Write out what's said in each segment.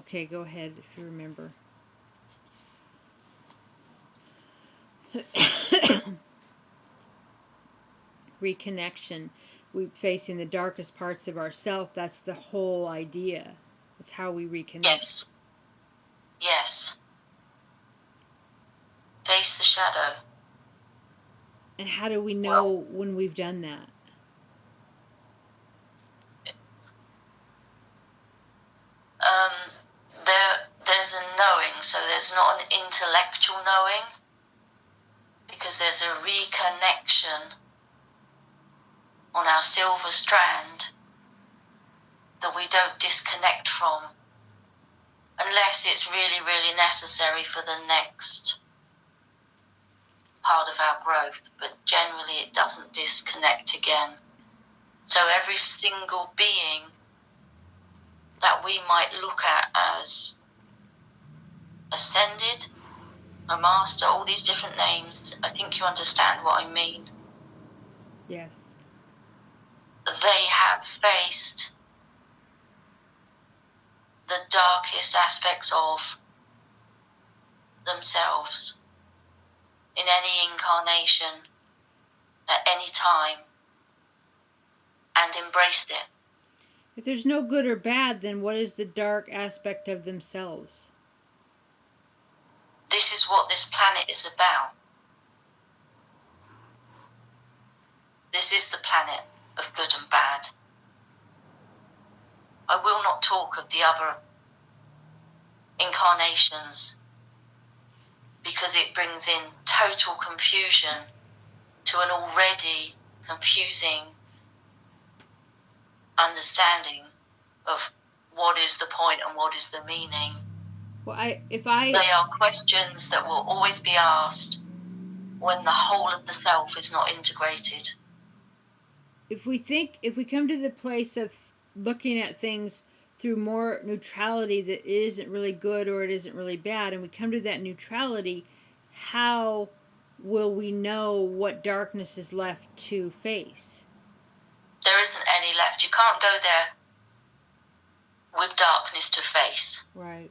Okay, go ahead if you remember. Reconnection. We facing the darkest parts of ourself. That's the whole idea. It's how we reconnect. Yes. Yes. Face the shadow. And how do we know when we've done that? There's a knowing, so there's not an intellectual knowing, because there's a reconnection on our silver strand that we don't disconnect from, unless it's really, really necessary for the next part of our growth, but generally it doesn't disconnect again. So every single being that we might look at as ascended, a master, all these different names, I think you understand what I mean. Yes. They have faced the darkest aspects of themselves in any incarnation, at any time, and embraced it. If there's no good or bad, then what is the dark aspect of themselves? This is what this planet is about. This is the planet of good and bad. I will not talk of the other incarnations because it brings in total confusion to an already confusing understanding of what is the point and what is the meaning. Well, they are questions that will always be asked when the whole of the self is not integrated. If we come to the place of looking at things through more neutrality, that it isn't really good or it isn't really bad, and we come to that neutrality, how will we know what darkness is left to face? There isn't any left. You can't go there with darkness to face. Right.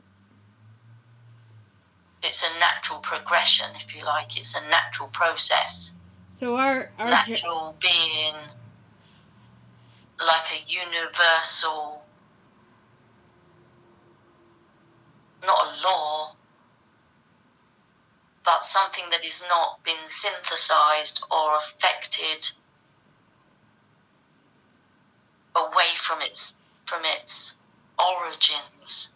It's a natural progression, if you like. It's a natural process. So our natural being like a universal, not a law, but something that has not been synthesized or affected away from its origins.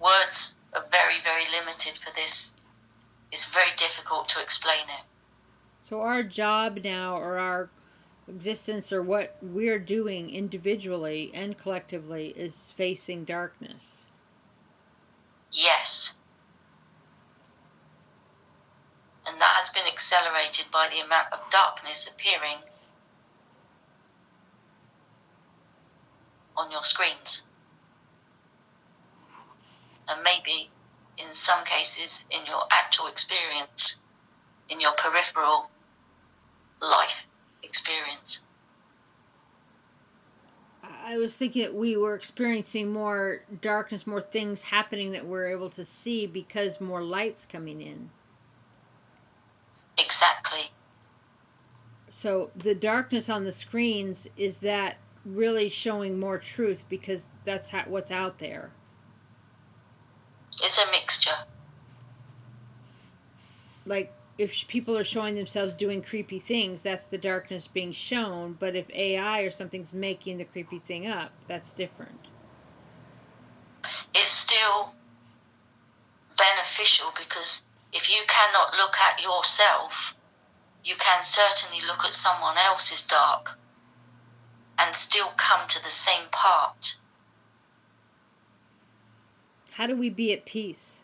Words are very, very limited for this. It's very difficult to explain it. So our job now, or our existence, or what we're doing individually and collectively, is facing darkness. Yes. And that has been accelerated by the amount of darkness appearing on your screens. And maybe in some cases in your actual experience, in your peripheral life experience. I was thinking that we were experiencing more darkness, more things happening that we're able to see because more light's coming in. Exactly. So the darkness on the screens, is that really showing more truth because that's what's out there? It's a mixture. Like, if people are showing themselves doing creepy things, that's the darkness being shown. But if AI or something's making the creepy thing up, that's different. It's still beneficial because if you cannot look at yourself, you can certainly look at someone else's dark and still come to the same part. How do we be at peace?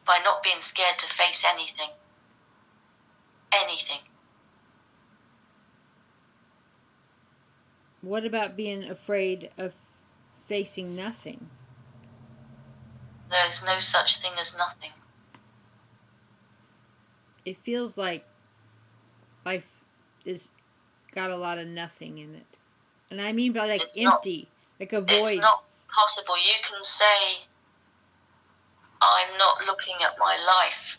By not being scared to face anything. Anything. What about being afraid of facing nothing? There is no such thing as nothing. It feels like life is got a lot of nothing in it. And I mean by like it's empty. Like a void. It's not possible. You can say, I'm not looking at my life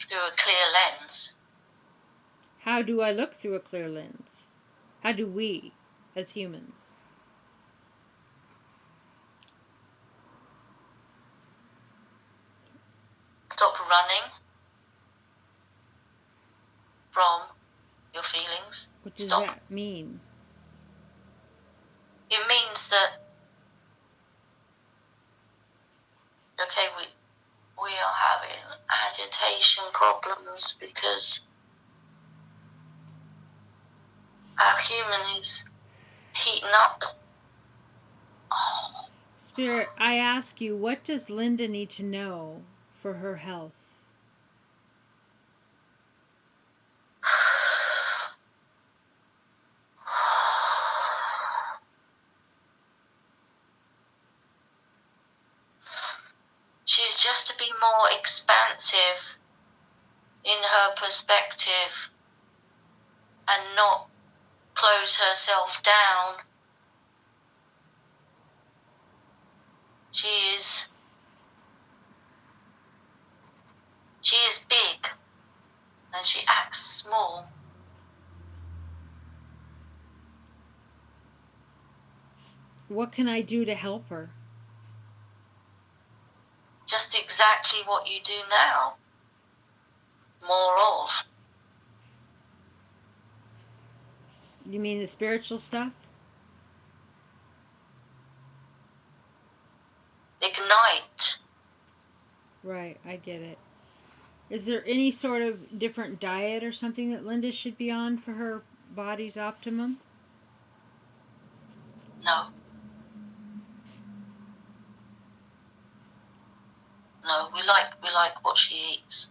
through a clear lens. How do I look through a clear lens? How do we, as humans? Stop running from your feelings. What does Stop. that mean? It means that, okay, we are having agitation problems because our human is heating up. Oh. Spirit, I ask you, what does Linda need to know for her health? She's just to be more expansive in her perspective and not close herself down. She is big and she acts small. What can I do to help her? Just exactly what you do now. More of. You mean the spiritual stuff? Ignite. Right, I get it. Is there any sort of different diet or something that Linda should be on for her body's optimum? No. No, we like what she eats.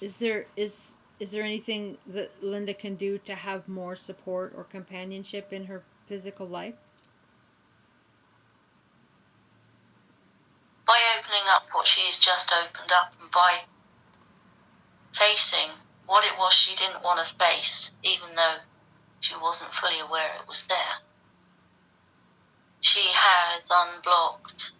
Is there anything that Linda can do to have more support or companionship in her physical life? By opening up what she's just opened up and by facing what it was she didn't want to face, even though she wasn't fully aware it was there. She has unblocked.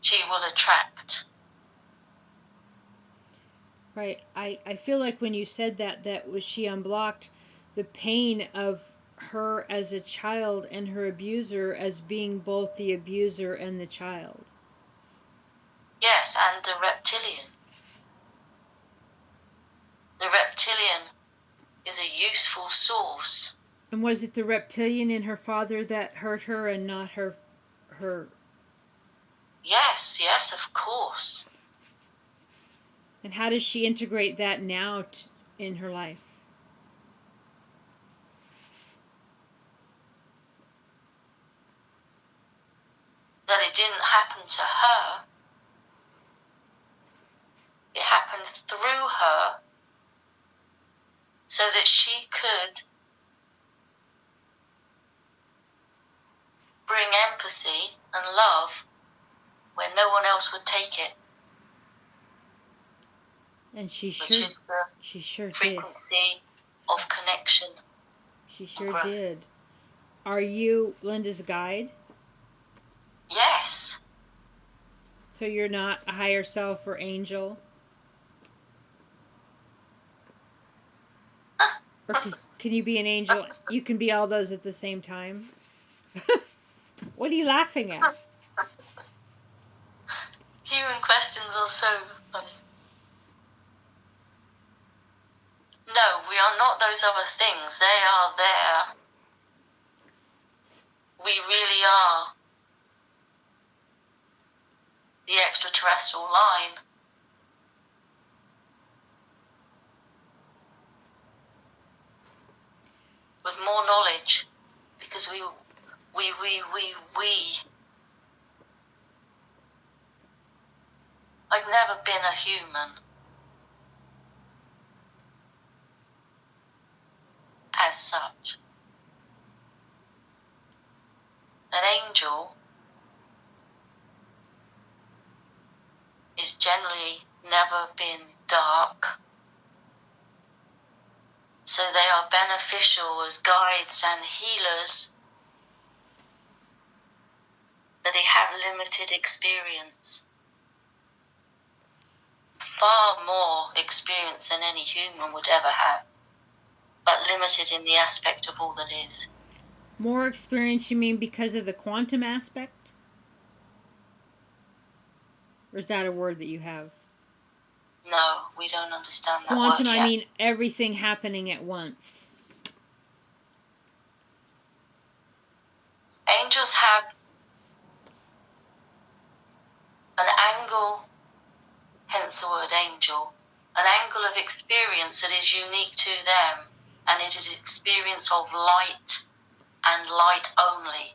She will attract. Right. I feel like when you said that was she unblocked the pain of her as a child and her abuser as being both the abuser and the child. Yes, and the reptilian. The reptilian is a useful source. And was it the reptilian in her father that hurt her and not her? Yes, of course. And how does she integrate that now in her life? That it didn't happen to her. It happened through her so that she could bring empathy and love where no one else would take it. And she sure did. Frequency of connection. She sure did. Are you Linda's guide? Yes. So you're not a higher self or angel? Or can you be an angel? You can be all those at the same time? What are you laughing at? Human questions are so funny. No, we are not those other things. They are there. We really are the extraterrestrial line. With more knowledge, because we I've never been a human as such. An angel is generally never been dark. So they are beneficial as guides and healers, but they have limited experience. Far more experience than any human would ever have, but limited in the aspect of all that is. More experience, you mean because of the quantum aspect? Or is that a word that you have? No, we don't understand that Quantum, word yet. I mean everything happening at once. Angels have an angle, hence the word angel, an angle of experience that is unique to them, and it is experience of light and light only.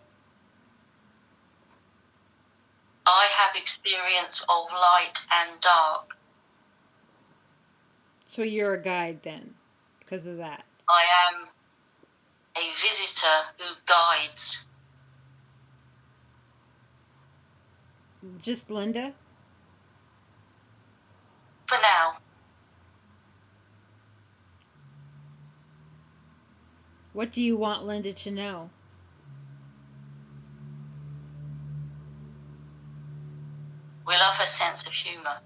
I have experience of light and dark. So you're a guide then, because of that. I am a visitor who guides. Just Linda? For now. What do you want Linda to know? We love her sense of humour.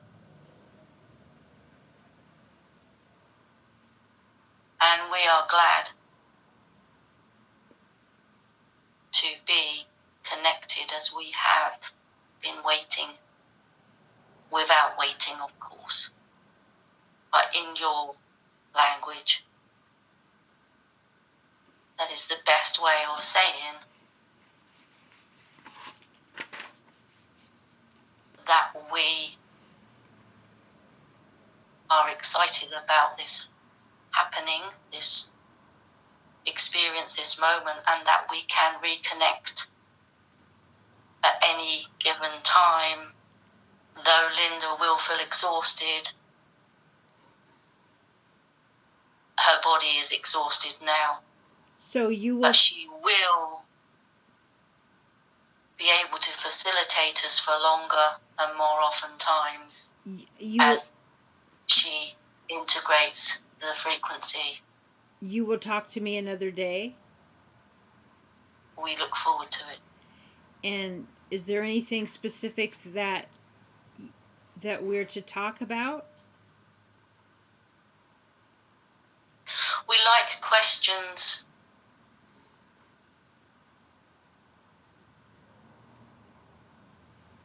And we are glad to be connected as we have been waiting, without waiting, of course, but in your language. That is the best way of saying that we are excited about this happening, this experience, this moment, and that we can reconnect at any given time. Though Linda will feel exhausted, her body is exhausted now. So you will... But she will be able to facilitate us for longer and more often times as she integrates the frequency. You will talk to me another day? We look forward to it. And is there anything specific that we're to talk about? We like questions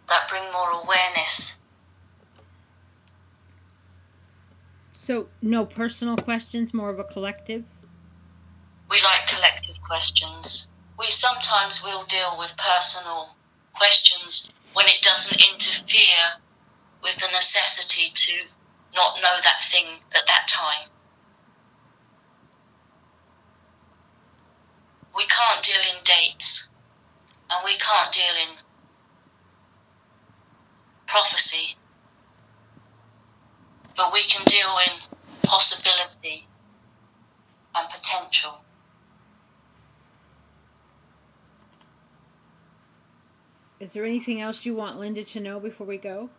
that bring more awareness. So, no personal questions, more of a collective? We like collective questions. We sometimes will deal with personal questions when it doesn't interfere with the necessity to not know that thing at that time. We can't deal in dates, and we can't deal in prophecy, but we can deal in possibility and potential. Is there anything else you want Linda to know before we go?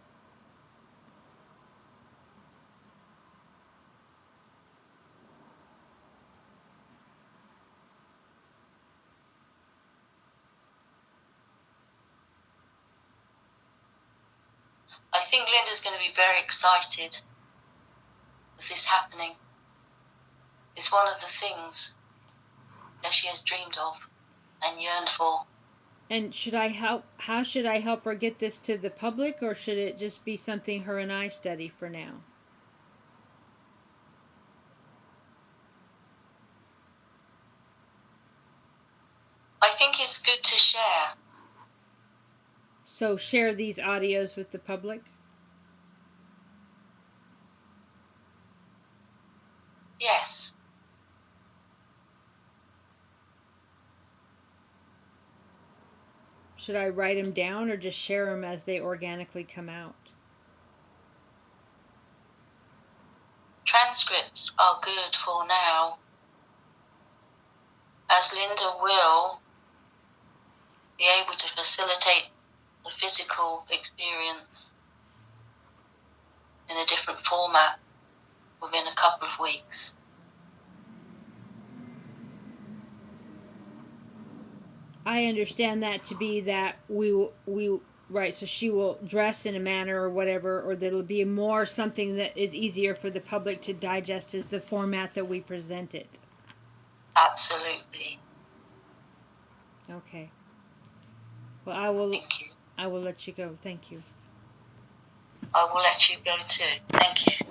I think Linda's going to be very excited with this happening. It's one of the things that she has dreamed of and yearned for. And how should I help her get this to the public, or should it just be something her and I study for now? I think it's good to share. So share these audios with the public? Yes. Should I write them down or just share them as they organically come out? Transcripts are good for now, as Linda will be able to facilitate the physical experience in a different format within a couple of weeks. I understand that to be that we right, so she will dress in a manner or whatever, or that'll be more something that is easier for the public to digest as the format that we present it. Absolutely. Okay. Well, I will. Thank you. I will let you go. Thank you. I will let you go too. Thank you.